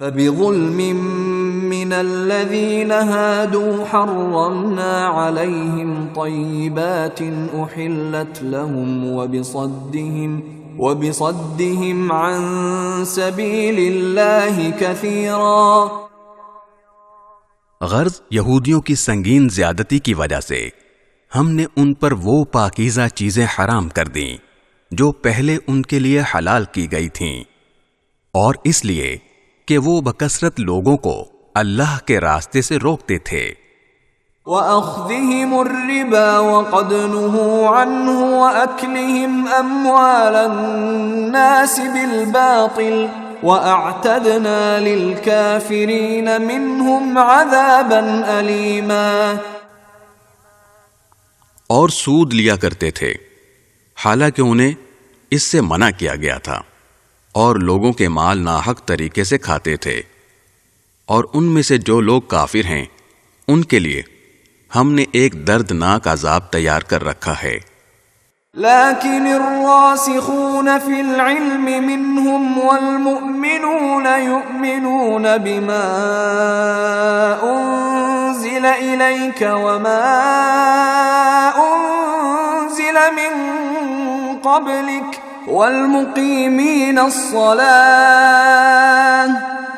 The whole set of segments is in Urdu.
فبظلم من الذين هادوا حرمنا عليهم طيبات أحلت لهم وبصدهم عن سبيل الله كثيرا. غرض یہودیوں کی سنگین زیادتی کی وجہ سے ہم نے ان پر وہ پاکیزہ چیزیں حرام کر دیں جو پہلے ان کے لیے حلال کی گئی تھیں، اور اس لیے کہ وہ بکثرت لوگوں کو اللہ کے راستے سے روکتے تھے. وَأَخْذِهِمُ الرِّبَا وَقَدْ نُهُوا عَنْهُ وَأَكْلِهِمْ أَمْوَالَ النَّاسِ بِالْبَاطِلِ وَأَعْتَدْنَا لِلْكَافِرِينَ مِنْهُمْ عَذَابًا أَلِيمًا. اور سود لیا کرتے تھے حالانکہ انہیں اس سے منع کیا گیا تھا، اور لوگوں کے مال ناحق طریقے سے کھاتے تھے، اور ان میں سے جو لوگ کافر ہیں ان کے لیے ہم نے ایک دردناک عذاب تیار کر رکھا ہے. لكن الراسخون في العلم منهم والمؤمنون يؤمنون بما أنزل إليك وما أنزل من قبلك والمقيمين الصلاة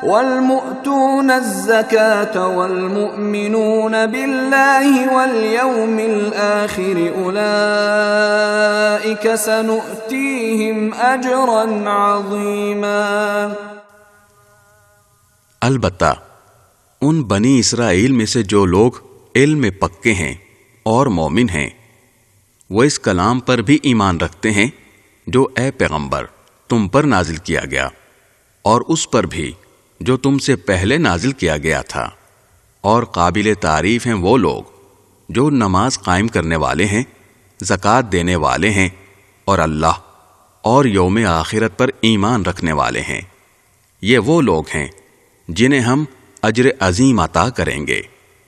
والمؤتون الزكاة والمؤمنون بالله واليوم الآخر أولئك سنؤتيهم أجرا عظيما. البتہ ان بنی اسرائیل میں سے جو لوگ علم میں پکے ہیں اور مومن ہیں، وہ اس کلام پر بھی ایمان رکھتے ہیں جو اے پیغمبر تم پر نازل کیا گیا، اور اس پر بھی جو تم سے پہلے نازل کیا گیا تھا، اور قابل تعریف ہیں وہ لوگ جو نماز قائم کرنے والے ہیں، زکوٰۃ دینے والے ہیں، اور اللہ اور یوم آخرت پر ایمان رکھنے والے ہیں. یہ وہ لوگ ہیں جنہیں ہم اجر عظیم عطا کریں گے.